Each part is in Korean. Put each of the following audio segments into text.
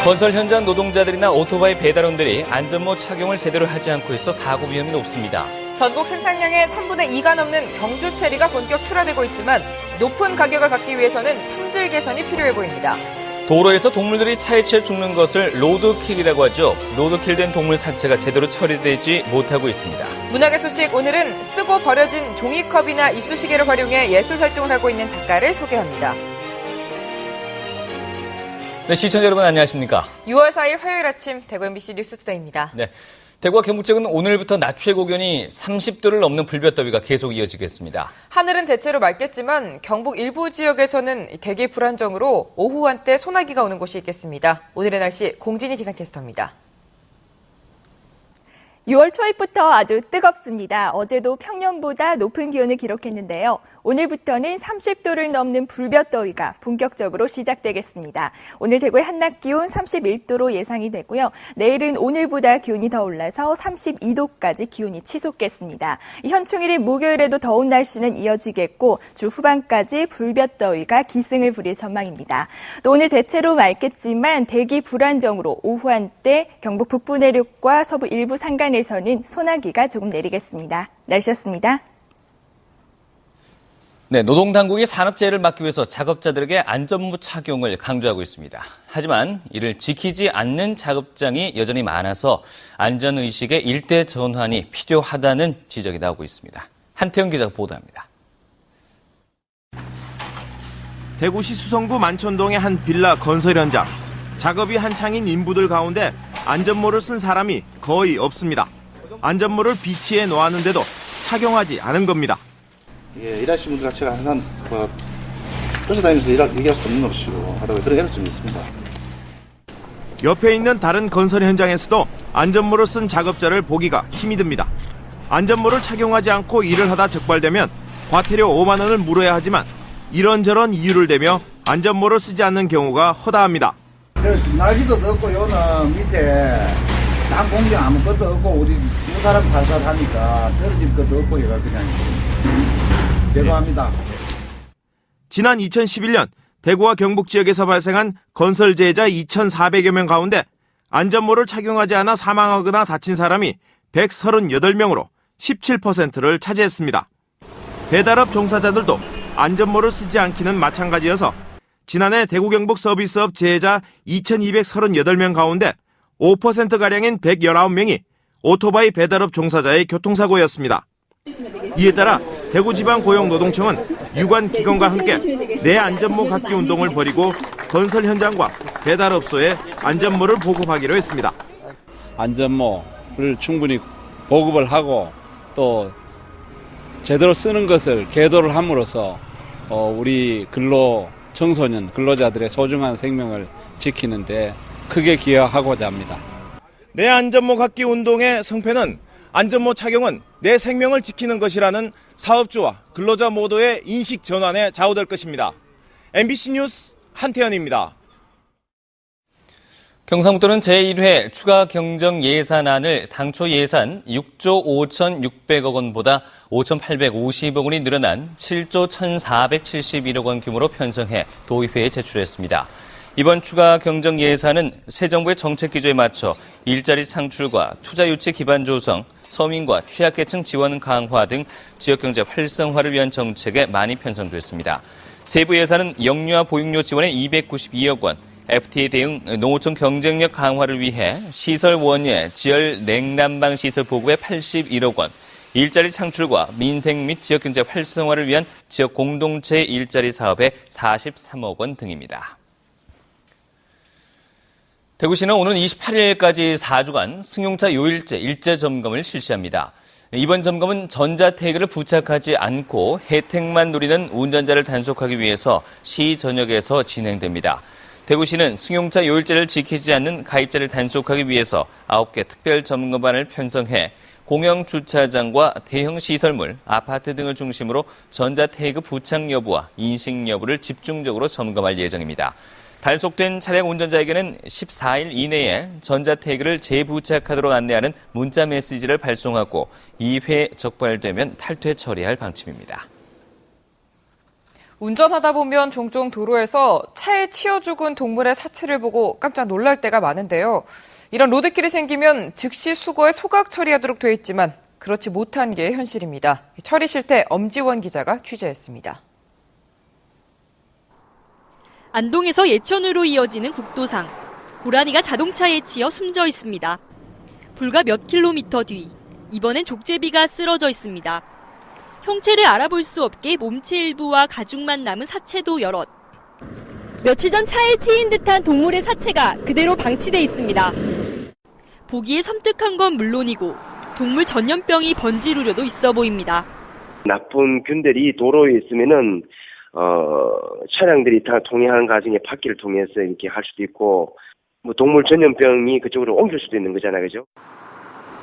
건설 현장 노동자들이나 오토바이 배달원들이 안전모 착용을 제대로 하지 않고 있어 사고 위험이 높습니다. 전국 생산량의 3분의 2가 넘는 경주 체리가 본격 출하되고 있지만 높은 가격을 받기 위해서는 품질 개선이 필요해 보입니다. 도로에서 동물들이 차에 치여 죽는 것을 로드킬이라고 하죠. 로드킬된 동물 사체가 제대로 처리되지 못하고 있습니다. 문학의 소식, 오늘은 쓰고 버려진 종이컵이나 이쑤시개를 활용해 예술 활동을 하고 있는 작가를 소개합니다. 네, 시청자 여러분 안녕하십니까? 6월 4일 화요일 아침 대구 MBC 뉴스투데이입니다. 네, 대구와 경북 지역은 오늘부터 낮 최고 기온이 30도를 넘는 불볕더위가 계속 이어지겠습니다. 하늘은 대체로 맑겠지만 경북 일부 지역에서는 대기 불안정으로 오후 한때 소나기가 오는 곳이 있겠습니다. 오늘의 날씨 공진희 기상캐스터입니다. 6월 초입부터 아주 뜨겁습니다. 어제도 평년보다 높은 기온을 기록했는데요. 오늘부터는 30도를 넘는 불볕더위가 본격적으로 시작되겠습니다. 오늘 대구의 한낮 기온 31도로 예상이 되고요. 내일은 오늘보다 기온이 더 올라서 32도까지 기온이 치솟겠습니다. 현충일인 목요일에도 더운 날씨는 이어지겠고 주 후반까지 불볕더위가 기승을 부릴 전망입니다. 또 오늘 대체로 맑겠지만 대기 불안정으로 오후 한때 경북 북부 내륙과 서부 일부 산간에서는 소나기가 조금 내리겠습니다. 날씨였습니다. 네, 노동당국이 산업재해를 막기 위해서 작업자들에게 안전모 착용을 강조하고 있습니다. 하지만 이를 지키지 않는 작업장이 여전히 많아서 안전의식의 일대 전환이 필요하다는 지적이 나오고 있습니다. 한태영 기자가 보도합니다. 대구시 수성구 만촌동의 한 빌라 건설 현장. 작업이 한창인 인부들 가운데 안전모를 쓴 사람이 거의 없습니다. 안전모를 비치해 놓았는데도 착용하지 않은 겁니다. 예, 일하시는 분들 자체가 항상 쫓아다니면서 얘기할 수 없는 것이고 하다 보니 그런 애로점이 있습니다. 옆에 있는 다른 건설 현장에서도 안전모를 쓴 작업자를 보기가 힘이 듭니다. 안전모를 착용하지 않고 일을 하다 적발되면 과태료 5만 원을 물어야 하지만 이런저런 이유를 대며 안전모를 쓰지 않는 경우가 허다합니다. 날씨도 덥고 요는 밑에 땅 공정 아무것도 없고 우리 두 사람 살살 하니까 떨어질 것도 없고 이걸 그냥 제거합니다. 지난 2011년 대구와 경북 지역에서 발생한 건설재해자 2,400여 명 가운데 안전모를 착용하지 않아 사망하거나 다친 사람이 138명으로 17%를 차지했습니다. 배달업 종사자들도 안전모를 쓰지 않기는 마찬가지여서 지난해 대구 경북 서비스업 재해자 2,238명 가운데 5%가량인 119명이 오토바이 배달업 종사자의 교통사고였습니다. 이에 따라 대구지방고용노동청은 유관 기관과 함께 내 안전모 갖기 운동을 벌이고 건설 현장과 배달업소에 안전모를 보급하기로 했습니다. 안전모를 충분히 보급을 하고 또 제대로 쓰는 것을 계도를 함으로써 우리 청소년 근로자들의 소중한 생명을 지키는데 크게 기여하고자 합니다. 내 안전모 갖기 운동의 성패는 안전모 착용은 내 생명을 지키는 것이라는 사업주와 근로자 모두의 인식 전환에 좌우될 것입니다. MBC 뉴스 한태현입니다. 경상북도는 제1회 추가 경정 예산안을 당초 예산 6조 5,600억 원보다 5,850억 원이 늘어난 7조 1,471억 원 규모로 편성해 도의회에 제출했습니다. 이번 추가 경정 예산은 새 정부의 정책 기조에 맞춰 일자리 창출과 투자 유치 기반 조성, 서민과 취약계층 지원 강화 등 지역경제 활성화를 위한 정책에 많이 편성됐습니다. 세부 예산은 영유아 보육료 지원에 292억 원, FTA 대응 농어촌 경쟁력 강화를 위해 시설 원예, 지열 냉난방 시설 보급에 81억 원, 일자리 창출과 민생 및 지역경제 활성화를 위한 지역 공동체 일자리 사업에 43억 원 등입니다. 대구시는 오는 28일까지 4주간 승용차 요일제 일제 점검을 실시합니다. 이번 점검은 전자태그를 부착하지 않고 혜택만 누리는 운전자를 단속하기 위해서 시 전역에서 진행됩니다. 대구시는 승용차 요일제를 지키지 않는 가입자를 단속하기 위해서 9개 특별 점검반을 편성해 공영 주차장과 대형 시설물, 아파트 등을 중심으로 전자태그 부착 여부와 인식 여부를 집중적으로 점검할 예정입니다. 단속된 차량 운전자에게는 14일 이내에 전자태그를 재부착하도록 안내하는 문자 메시지를 발송하고 2회 적발되면 탈퇴 처리할 방침입니다. 운전하다 보면 종종 도로에서 차에 치여 죽은 동물의 사체를 보고 깜짝 놀랄 때가 많은데요. 이런 로드킬이 생기면 즉시 수거에 소각 처리하도록 돼 있지만 그렇지 못한 게 현실입니다. 처리 실태 엄지원 기자가 취재했습니다. 안동에서 예천으로 이어지는 국도상. 고라니가 자동차에 치여 숨져 있습니다. 불과 몇 킬로미터 뒤, 이번엔 족제비가 쓰러져 있습니다. 형체를 알아볼 수 없게 몸체 일부와 가죽만 남은 사체도 여럿. 며칠 전 차에 치인 듯한 동물의 사체가 그대로 방치돼 있습니다. 보기에 섬뜩한 건 물론이고 동물 전염병이 번질 우려도 있어 보입니다. 나쁜 균들이 도로에 있으면은 차량들이 다 통행하는 과정에 바퀴를 통해서 이렇게 할 수도 있고, 뭐 동물 전염병이 그쪽으로 옮길 수도 있는 거잖아요, 그죠?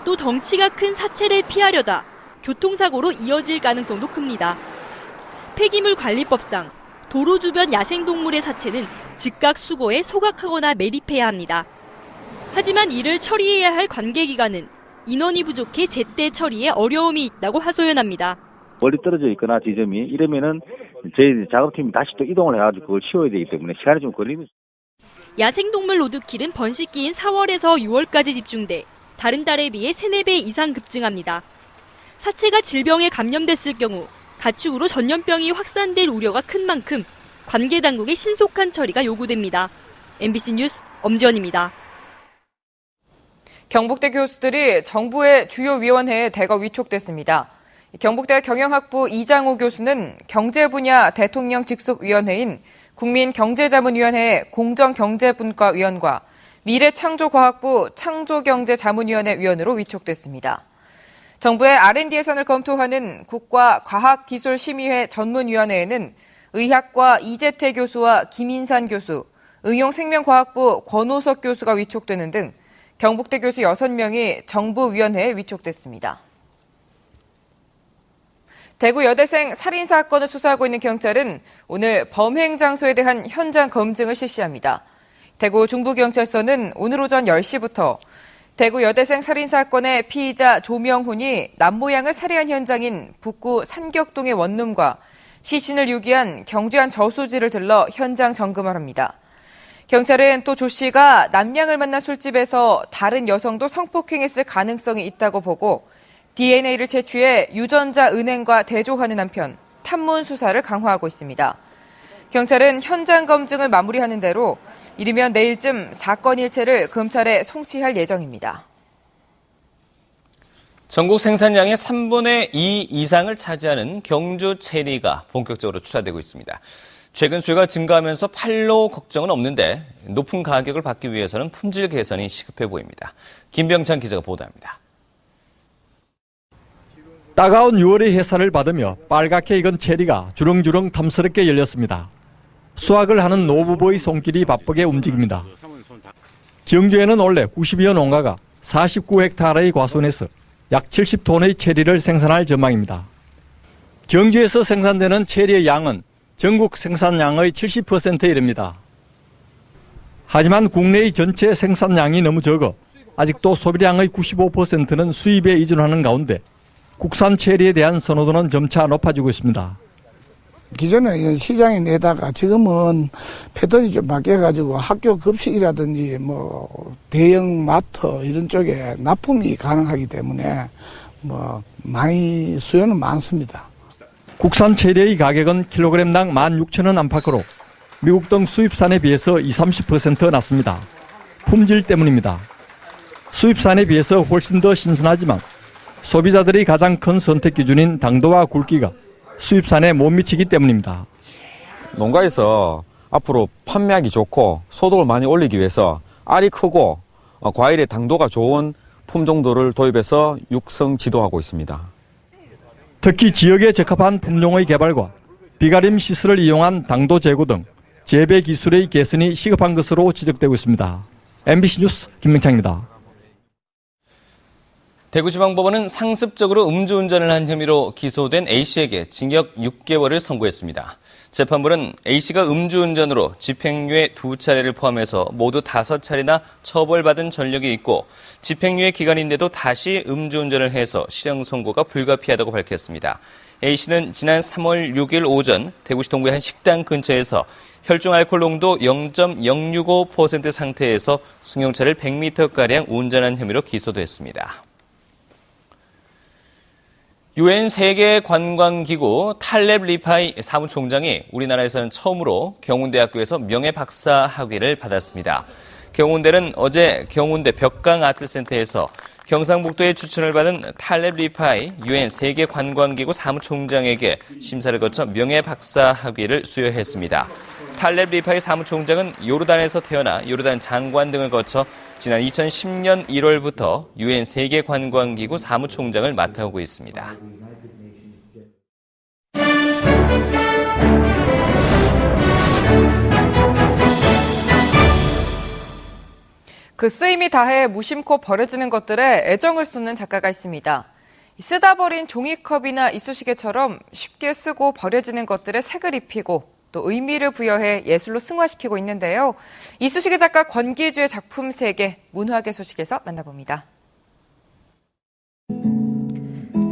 또 덩치가 큰 사체를 피하려다 교통사고로 이어질 가능성도 큽니다. 폐기물관리법상 도로 주변 야생동물의 사체는 즉각 수거해 소각하거나 매립해야 합니다. 하지만 이를 처리해야 할 관계기관은 인원이 부족해 제때 처리에 어려움이 있다고 하소연합니다. 멀리 떨어져 있거나 지점이 이러면은 저희 작업팀이 다시 또 이동을 해가지고 그걸 치워야 되기 때문에 시간이 좀 걸립니다. 야생동물 로드킬은 번식기인 4월에서 6월까지 집중돼 다른 달에 비해 3-4배 이상 급증합니다. 사체가 질병에 감염됐을 경우 가축으로 전염병이 확산될 우려가 큰 만큼 관계 당국의 신속한 처리가 요구됩니다. MBC 뉴스 엄지원입니다. 경북대 교수들이 정부의 주요 위원회에 대거 위촉됐습니다. 경북대 경영학부 이장호 교수는 경제 분야 대통령 직속위원회인 국민경제자문위원회 공정경제분과위원과 미래창조과학부 창조경제자문위원회 위원으로 위촉됐습니다. 정부의 R&D 예산을 검토하는 국가과학기술심의회 전문위원회에는 의학과 이재태 교수와 김인산 교수, 응용생명과학부 권호석 교수가 위촉되는 등 경북대 교수 6명이 정부위원회에 위촉됐습니다. 대구 여대생 살인사건을 수사하고 있는 경찰은 오늘 범행 장소에 대한 현장 검증을 실시합니다. 대구 중부경찰서는 오늘 오전 10시부터 대구 여대생 살인사건의 피의자 조명훈이 남모양을 살해한 현장인 북구 산격동의 원룸과 시신을 유기한 경주 한 저수지를 들러 현장 점검을 합니다. 경찰은 또 조 씨가 남양을 만난 술집에서 다른 여성도 성폭행했을 가능성이 있다고 보고 DNA를 채취해 유전자 은행과 대조하는 한편 탐문 수사를 강화하고 있습니다. 경찰은 현장 검증을 마무리하는 대로 이르면 내일쯤 사건 일체를 검찰에 송치할 예정입니다. 전국 생산량의 3분의 2 이상을 차지하는 경주 체리가 본격적으로 투자되고 있습니다. 최근 수요가 증가하면서 판로 걱정은 없는데 높은 가격을 받기 위해서는 품질 개선이 시급해 보입니다. 김병찬 기자가 보도합니다. 따가운 6월의 햇살을 받으며 빨갛게 익은 체리가 주렁주렁 탐스럽게 열렸습니다. 수확을 하는 노부부의 손길이 바쁘게 움직입니다. 경주에는 원래 90여 농가가 49헥타르의 과수원에서 약 70톤의 체리를 생산할 전망입니다. 경주에서 생산되는 체리의 양은 전국 생산량의 70%에 이릅니다. 하지만 국내의 전체 생산량이 너무 적어 아직도 소비량의 95%는 수입에 의존하는 가운데 국산 체리에 대한 선호도는 점차 높아지고 있습니다. 기존에 시장에 내다가 지금은 패턴이 좀 바뀌어가지고 학교 급식이라든지 뭐 대형 마트 이런 쪽에 납품이 가능하기 때문에 뭐 많이 수요는 많습니다. 국산 체리의 가격은 킬로그램당 16,000원 안팎으로 미국 등 수입산에 비해서 20-30% 낮습니다. 품질 때문입니다. 수입산에 비해서 훨씬 더 신선하지만 소비자들의 가장 큰 선택 기준인 당도와 굵기가 수입산에 못 미치기 때문입니다. 농가에서 앞으로 판매하기 좋고 소득을 많이 올리기 위해서 알이 크고 과일의 당도가 좋은 품종들을 도입해서 육성 지도하고 있습니다. 특히 지역에 적합한 품종의 개발과 비가림 시설을 이용한 당도 제고 등 재배 기술의 개선이 시급한 것으로 지적되고 있습니다. MBC 뉴스 김명창입니다. 대구지방법원은 상습적으로 음주운전을 한 혐의로 기소된 A씨에게 징역 6개월을 선고했습니다. 재판부는 A씨가 음주운전으로 집행유예 2차례를 포함해서 모두 5차례나 처벌받은 전력이 있고 집행유예 기간인데도 다시 음주운전을 해서 실형 선고가 불가피하다고 밝혔습니다. A씨는 지난 3월 6일 오전 대구시 동구의 한 식당 근처에서 혈중 알코올 농도 0.065% 상태에서 승용차를 100m가량 운전한 혐의로 기소됐습니다. UN 세계관광기구 탈렙 리파이 사무총장이 우리나라에서는 처음으로 경운대학교에서 명예박사 학위를 받았습니다. 경운대는 어제 경운대 벽강아트센터에서 경상북도의 추천을 받은 탈렙 리파이 UN 세계관광기구 사무총장에게 심사를 거쳐 명예박사 학위를 수여했습니다. 탈렙 리파이 사무총장은 요르단에서 태어나 요르단 장관 등을 거쳐 지난 2010년 1월부터 UN 세계관광기구 사무총장을 맡아오고 있습니다. 그 쓰임이 다해 무심코 버려지는 것들에 애정을 쏟는 작가가 있습니다. 쓰다 버린 종이컵이나 이쑤시개처럼 쉽게 쓰고 버려지는 것들에 색을 입히고 또 의미를 부여해 예술로 승화시키고 있는데요. 이쑤시개 작가 권기주의 작품 세계 문화계 소식에서 만나봅니다.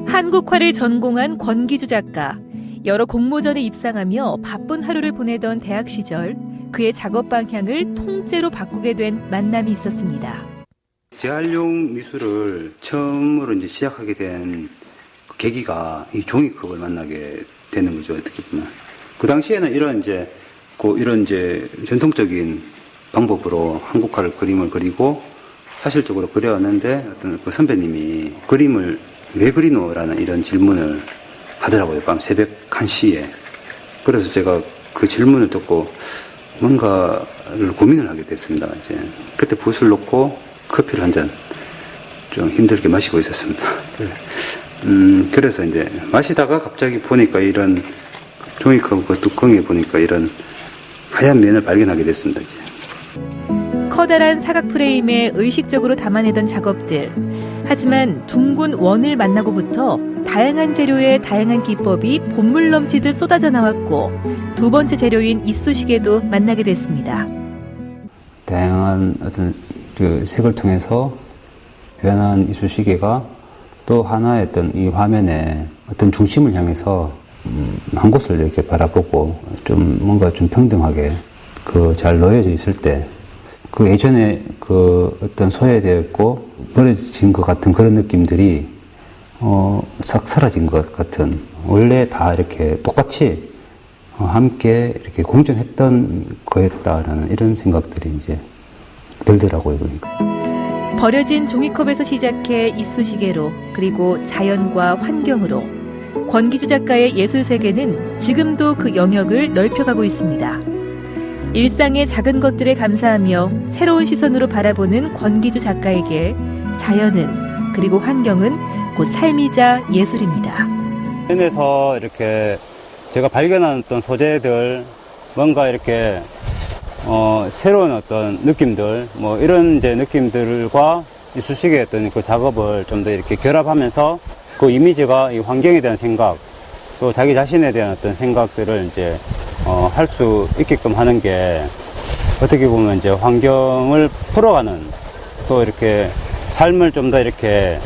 한국화를 전공한 권기주 작가. 여러 공모전에 입상하며 바쁜 하루를 보내던 대학 시절 그의 작업 방향을 통째로 바꾸게 된 만남이 있었습니다. 재활용 미술을 처음으로 이제 시작하게 된 계기가 이 종이컵을 만나게 되는 거죠. 어떻게 보면 그 당시에는 이런 전통적인 방법으로 한국화를 그림을 그리고 사실적으로 그려왔는데 어떤 그 선배님이 그림을 왜 그리노라는 이런 질문을 하더라고요. 밤 새벽 1시에. 그래서 제가 그 질문을 듣고 뭔가를 고민을 하게 됐습니다. 이제 그때 붓을 놓고 커피를 한 잔 좀 힘들게 마시고 있었습니다. 그래서 이제 마시다가 갑자기 보니까 이런 종이컵 그 뚜껑에 보니까 이런 하얀 면을 발견하게 됐습니다. 이제. 커다란 사각 프레임에 의식적으로 담아내던 작업들. 하지만 둥근 원을 만나고부터 다양한 재료의 다양한 기법이 본물 넘치듯 쏟아져 나왔고 두 번째 재료인 이쑤시개도 만나게 됐습니다. 다양한 어떤 그 색을 통해서 표현한 이쑤시개가 또 하나의 어떤 이 화면에 어떤 중심을 향해서 한 곳을 이렇게 바라보고 좀 뭔가 좀 평등하게 그 잘 놓여져 있을 때 그 예전에 그 어떤 소외되어 있고 버려진 것 같은 그런 느낌들이 싹 사라진 것 같은 원래 다 이렇게 똑같이 함께 이렇게 공존했던 거였다라는 이런 생각들이 이제 들더라고요. 그러니까. 버려진 종이컵에서 시작해 이쑤시개로 그리고 자연과 환경으로 권기주 작가의 예술 세계는 지금도 그 영역을 넓혀가고 있습니다. 일상의 작은 것들에 감사하며 새로운 시선으로 바라보는 권기주 작가에게 자연은 그리고 환경은 곧 삶이자 예술입니다. 현에서 이렇게 제가 발견한 어떤 소재들 뭔가 이렇게 새로운 어떤 느낌들 뭐 이런 이제 느낌들과 이쑤시개의 어떤 그 작업을 좀 더 이렇게 결합하면서 그 이미지가 이 환경에 대한 생각 또 자기 자신에 대한 어떤 생각들을 이제 할 수 있게끔 하는 게 어떻게 보면 이제 환경을 풀어가는 또 이렇게 삶을 좀 더 이렇게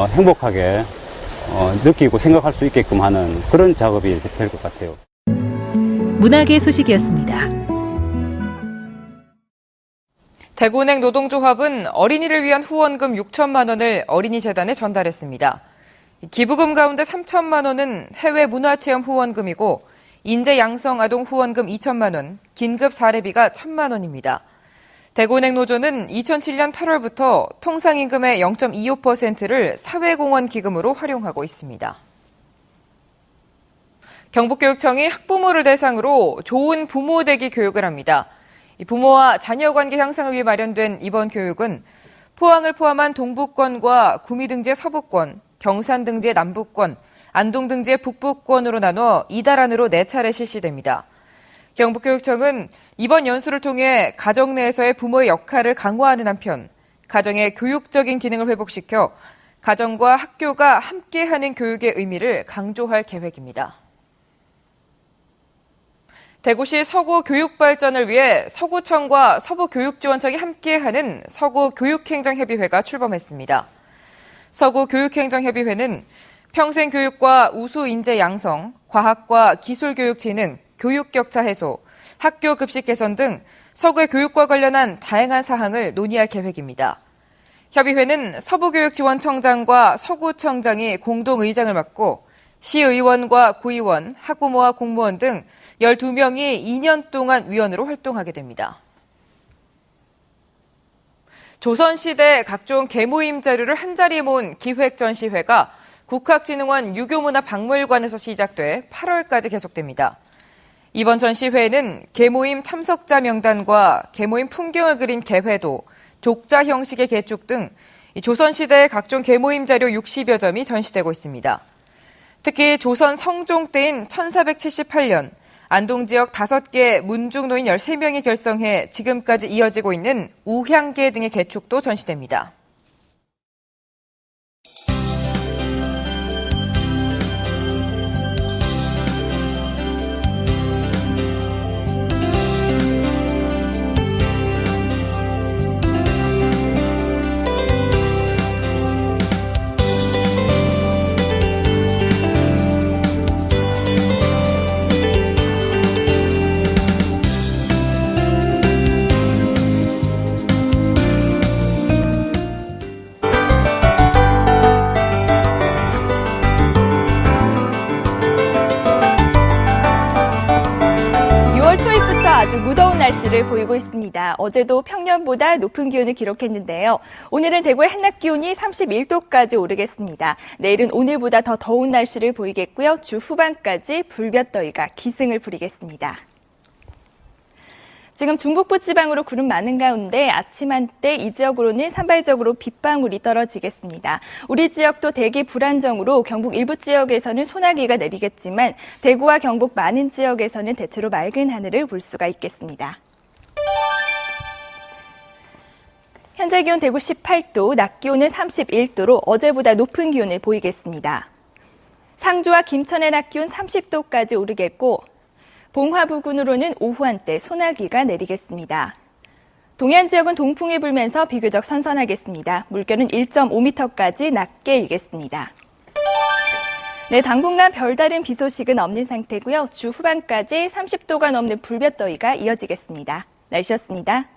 행복하게 느끼고 생각할 수 있게끔 하는 그런 작업이 될 것 같아요. 문화계 소식이었습니다. 대구은행 노동조합은 어린이를 위한 후원금 6천만 원을 어린이재단에 전달했습니다. 기부금 가운데 3천만 원은 해외 문화체험 후원금이고 인재 양성 아동 후원금 2천만 원, 긴급 사례비가 1,000만 원입니다. 대구은행 노조는 2007년 8월부터 통상임금의 0.25%를 사회공헌 기금으로 활용하고 있습니다. 경북교육청이 학부모를 대상으로 좋은 부모 되기 교육을 합니다. 부모와 자녀 관계 향상을 위해 마련된 이번 교육은 포항을 포함한 동부권과 구미 등지의 서부권, 경산 등지의 남부권, 안동 등지의 북부권으로 나눠 이달 안으로 4차례 실시됩니다. 경북교육청은 이번 연수를 통해 가정 내에서의 부모의 역할을 강화하는 한편 가정의 교육적인 기능을 회복시켜 가정과 학교가 함께하는 교육의 의미를 강조할 계획입니다. 대구시 서구 교육 발전을 위해 서구청과 서부교육지원청이 함께하는 서구교육행정협의회가 출범했습니다. 서구교육행정협의회는 평생교육과 우수 인재 양성, 과학과 기술교육진흥, 교육격차 해소, 학교 급식 개선 등 서구의 교육과 관련한 다양한 사항을 논의할 계획입니다. 협의회는 서부교육지원청장과 서구청장이 공동의장을 맡고 시의원과 구의원, 학부모와 공무원 등 12명이 2년 동안 위원으로 활동하게 됩니다. 조선시대 각종 계모임 자료를 한자리에 모은 기획전시회가 국학진흥원 유교문화박물관에서 시작돼 8월까지 계속됩니다. 이번 전시회에는 계모임 참석자 명단과 계모임 풍경을 그린 개회도, 족자 형식의 개축 등 조선시대 각종 계모임 자료 60여 점이 전시되고 있습니다. 특히 조선 성종 때인 1478년 안동 지역 5개 문중노인 13명이 결성해 지금까지 이어지고 있는 우향계 등의 개축도 전시됩니다. 아주 무더운 날씨를 보이고 있습니다. 어제도 평년보다 높은 기온을 기록했는데요. 오늘은 대구의 한낮 기온이 31도까지 오르겠습니다. 내일은 오늘보다 더 더운 날씨를 보이겠고요. 주 후반까지 불볕더위가 기승을 부리겠습니다. 지금 중북부 지방으로 구름 많은 가운데 아침 한때 이 지역으로는 산발적으로 빗방울이 떨어지겠습니다. 우리 지역도 대기 불안정으로 경북 일부 지역에서는 소나기가 내리겠지만 대구와 경북 많은 지역에서는 대체로 맑은 하늘을 볼 수가 있겠습니다. 현재 기온 대구 18도, 낮 기온은 31도로 어제보다 높은 기온을 보이겠습니다. 상주와 김천의 낮 기온 30도까지 오르겠고 봉화 부근으로는 오후 한때 소나기가 내리겠습니다. 동해안 지역은 동풍이 불면서 비교적 선선하겠습니다. 물결은 1.5m까지 낮게 일겠습니다. 네, 당분간 별다른 비 소식은 없는 상태고요. 주 후반까지 30도가 넘는 불볕더위가 이어지겠습니다. 날씨였습니다.